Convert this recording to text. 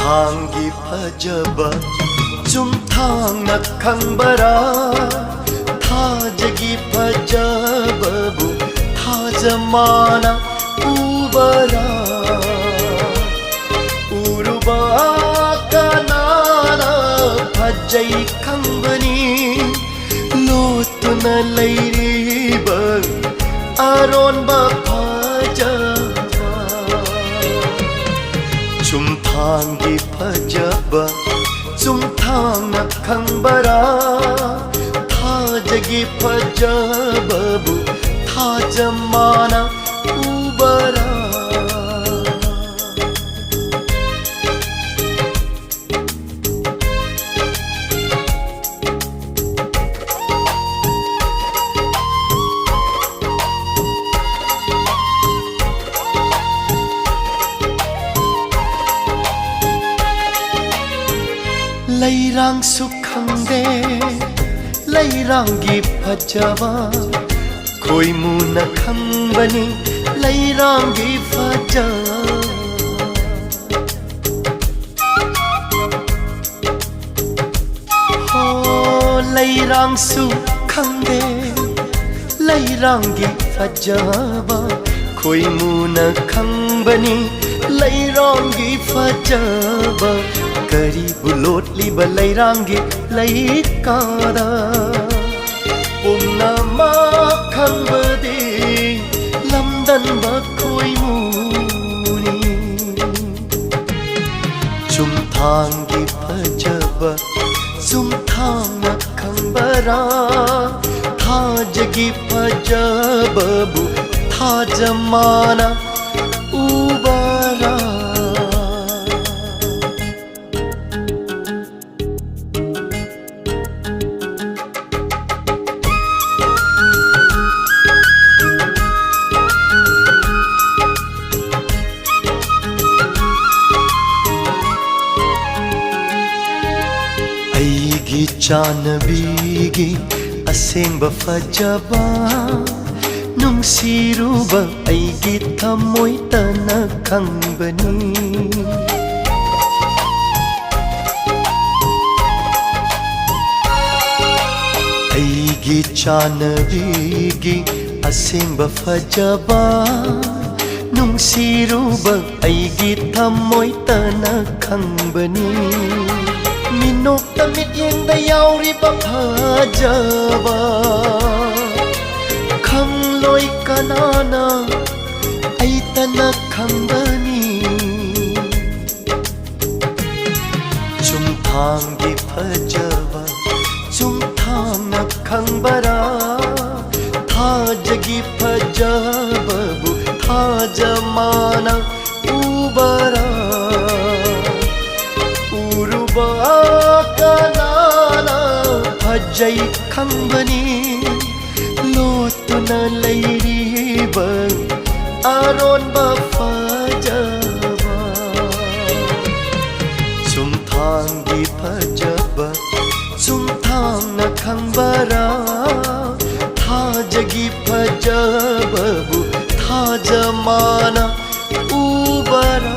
ꯆꯨꯝꯊꯥꯡꯒꯤ ꯐꯖꯕ ꯆꯨꯝꯊꯥꯡꯅ ꯈꯪꯕꯔꯥ ꯊꯥꯖꯒꯤ ꯐꯖꯕꯕꯨ ꯊꯥꯖꯃꯥꯅ ꯎꯕꯔꯥ 우르바 ꯀꯅꯥꯅ ꯐꯖꯩ ꯈꯪꯕꯅꯤ ꯂꯣꯠꯇꯨꯅ ꯂꯩꯔꯤꯕ ꯑꯔꯣꯟꯕ ꯐꯖꯕ ꯆꯨꯝꯊꯥꯡꯒꯤ ꯐꯖꯕ ꯆꯨꯝꯊꯥꯡꯅ ꯈꯪꯕꯔꯥ ꯊꯥꯖꯒꯤ ꯐꯖꯕꯕꯨ ꯊꯥꯖꯃꯥꯅ ꯎꯕꯔꯥ ꯂꯩꯔꯥꯡꯁꯨ ꯈꯪꯗꯦ ꯂꯩꯔꯥꯡꯒꯤ ꯐꯖꯕ ꯈꯣꯏꯃꯨꯅ ꯈꯪꯕꯅꯤ ꯂꯩꯔꯥꯡꯒꯤ ꯐꯖꯕ ꯂꯩꯔꯥꯡꯁꯨ ꯈꯪꯗꯦ ꯂꯩꯔꯥꯡꯒꯤ ꯐꯖꯕ ꯈꯣꯏꯃꯨꯅ ꯈꯪꯕꯅꯤ ꯂꯩꯔꯥꯡꯒꯤ ꯐꯖꯕ ꯀꯔꯤꯕꯨ ꯂꯣꯠꯂꯤꯕ ꯂꯩꯔꯥꯡꯒꯤ ꯂꯩꯀꯥꯗ ꯄꯨꯝꯅꯃꯛ ꯈꯪꯕꯗꯤ ꯂꯝꯗꯟꯕ ꯈꯣꯏꯃꯨꯅꯤ ꯆꯨꯝꯊꯥꯡꯒꯤ ꯐꯖꯕ ꯆꯨꯝꯊꯥꯡꯅ ꯈꯪꯕꯔꯥ ꯊꯥꯖꯒꯤ ꯐꯖꯕꯕꯨ ꯊꯥꯖꯃꯥꯅ 우바라 ꯑꯩꯒꯤ ꯆꯥꯅꯕꯤꯒꯤ ꯑꯁꯦꯡꯕ ꯐꯖꯕ ꯅꯨꯡꯁꯤꯔꯨꯕ ꯑꯩꯒꯤ ꯊꯃꯣꯏꯇꯅ ꯈꯪꯕꯅꯤ ꯑꯩꯒꯤ ꯆꯥꯅꯕꯤꯒꯤ ꯑꯁꯦꯡꯕ ꯐꯖꯕ ꯅꯨꯡꯁꯤꯔꯨꯕ ꯑꯩꯒꯤ ꯊꯃꯣꯏꯇꯅ ꯈꯪꯕꯅꯤ ꯃꯤꯅꯣꯛꯇ ꯃꯤꯠꯌꯦꯡꯗ ꯌꯥꯎꯔꯤꯕ ꯐꯖꯕ ꯈꯪꯂꯣꯏ ꯀꯅꯥꯅ ꯑꯩꯇꯅ ꯈꯪꯕꯅꯤ ꯆꯨꯝꯊꯥꯡꯒꯤ ꯐꯖꯕ ꯆꯨꯝꯊꯥꯡꯅ ꯈꯪꯕꯔꯥ ꯊꯥꯖꯒꯤ ꯐꯖꯕꯕꯨ ꯊꯥꯖꯃꯥꯅ ꯎꯕꯔꯥ 우르바 ꯀꯅꯥꯅ ꯐꯖꯩ ꯈꯪꯕꯅꯤ ꯂꯣꯠꯇꯨꯅ ꯂꯩꯔꯤꯕ ꯑꯔꯣꯟꯕ ꯐꯖꯕ ꯆꯨꯝꯊꯥꯡꯒꯤ ꯐꯖꯕ ꯆꯨꯝꯊꯥꯡꯅ ꯈꯪꯕꯔꯥ ꯊꯥꯖꯒꯤ ꯐꯖꯕꯕꯨ ꯊꯥꯖꯃꯥꯅ ꯎꯕꯔꯥ